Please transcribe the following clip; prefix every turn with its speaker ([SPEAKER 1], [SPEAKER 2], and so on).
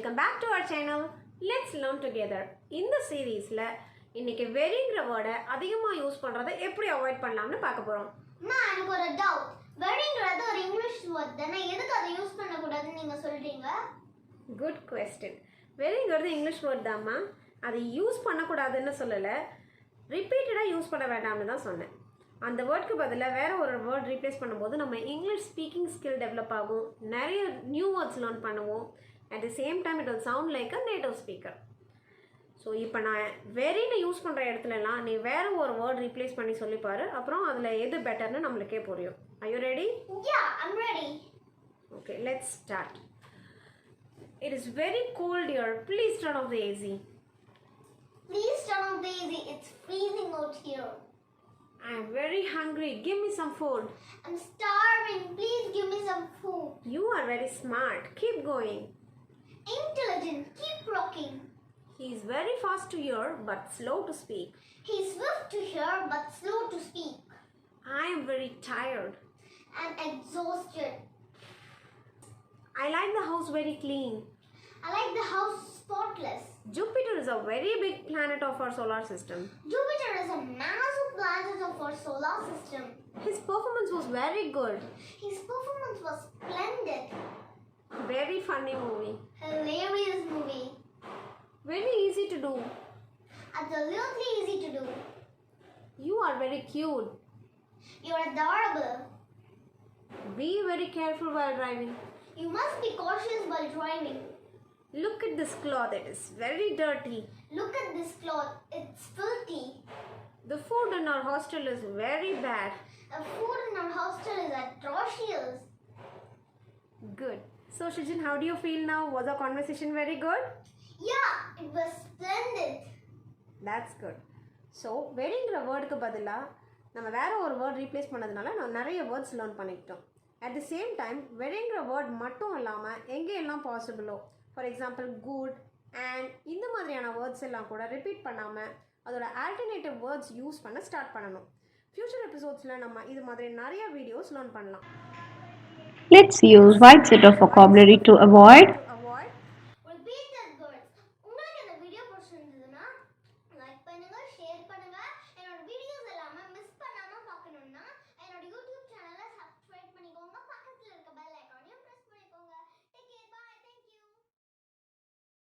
[SPEAKER 1] Welcome back to our channel. Let's learn together. இந்த சீரீஸ்ல இன்னைக்கு வெரிங்கிற வேர்டை அதிகமாக யூஸ் பண்றதை எப்படி அவாய்ட் பண்ணலாம்னு பார்க்க போறோம்.
[SPEAKER 2] எனக்கு ஒரு டவுட். வெரிங்கிறது ஒரு இங்கிலீஷ் வேர்ட் தானே, எதுக்கு அதை யூஸ் பண்ண கூடாதுன்னு நீங்க சொல்றீங்க?
[SPEAKER 1] Good question. வெரிங்கிறது இங்கிலீஷ் வேர்ட் தான்மா. அதை யூஸ் பண்ண கூடாதுன்னு சொல்லல, ரிப்பீட்டடா யூஸ் பண்ண வேண்டாம்னு தான் சொன்னேன். அந்த வேர்டுக்கு பதிலாக வேறு ஒரு வேர்ட் ரீப்ளேஸ் பண்ணும்போது நம்ம இங்கிலீஷ் ஸ்பீக்கிங் ஸ்கில் டெவலப் ஆகும், நிறைய நியூ வேர்ட்ஸ் லேர்ன் பண்ணுவோம். At the same time it will sound like a native speaker. So இப்போ நான் வெரின்னு யூஸ் பண்ணுற இடத்துலலாம் நீ வேறு ஒரு வேர்ட் ரீப்ளேஸ் பண்ணி சொல்லிப்பாரு, அப்புறம் அதில் எது பெட்டர்னு நம்மளுக்கே புரியும். Are you ready?
[SPEAKER 2] Yeah, I'm ready.
[SPEAKER 1] Okay, let's start. It is very cold here. Please turn off the AC.
[SPEAKER 2] Please turn off the AC. It's freezing out here.
[SPEAKER 1] I am very hungry. Give me some food.
[SPEAKER 2] I'm starving. Please give me some food.
[SPEAKER 1] You are very smart. Keep going.
[SPEAKER 2] Intelligent. Keep rocking.
[SPEAKER 1] He is very fast to hear but slow to speak.
[SPEAKER 2] He's swift to hear but slow to speak.
[SPEAKER 1] I am very tired.
[SPEAKER 2] I'm exhausted.
[SPEAKER 1] I like the house very clean.
[SPEAKER 2] I like the house spotless.
[SPEAKER 1] Jupiter is a very big planet of our solar system.
[SPEAKER 2] Jupiter is a massive planet of our solar system.
[SPEAKER 1] His performance was very good.
[SPEAKER 2] His performance was splendid.
[SPEAKER 1] Very funny movie.
[SPEAKER 2] Hilarious movie.
[SPEAKER 1] Very easy to do.
[SPEAKER 2] Absolutely easy to do.
[SPEAKER 1] You are very cute.
[SPEAKER 2] You're adorable.
[SPEAKER 1] Be very careful while driving.
[SPEAKER 2] You must be cautious while driving.
[SPEAKER 1] Look at this cloth. It is very dirty.
[SPEAKER 2] Look at this cloth. It's filthy.
[SPEAKER 1] The food in our hostel is very bad.
[SPEAKER 2] The food in our hostel is atrocious.
[SPEAKER 1] Good. So Shijin, how do you feel now? Was our conversation very good?
[SPEAKER 2] Yeah, it was splendid.
[SPEAKER 1] That's good. So வெரிங்கிற வேர்டுக்கு பதிலாக நம்ம வேறு ஒரு word replace பண்ணதுனால நான் நிறைய words learn பண்ணிக்கிட்டோம். At the same time வெரிங்கிற வேர்ட் மட்டும் இல்லாமல் எங்கெல்லாம் பாசிபிளோ, ஃபார் எக்ஸாம்பிள் குட் அண்ட் இந்த மாதிரியான வேர்ட்ஸ் எல்லாம் கூட ரிப்பீட் பண்ணாமல் அதோட ஆல்டர்னேட்டிவ் வேர்ட்ஸ் யூஸ் பண்ண ஸ்டார்ட் பண்ணணும். ஃப்யூச்சர் எபிசோட்ஸில் நம்ம இது மாதிரி நிறைய வீடியோஸ் லேர்ன் பண்ணலாம்.
[SPEAKER 3] Let's use wide set of vocabulary to avoid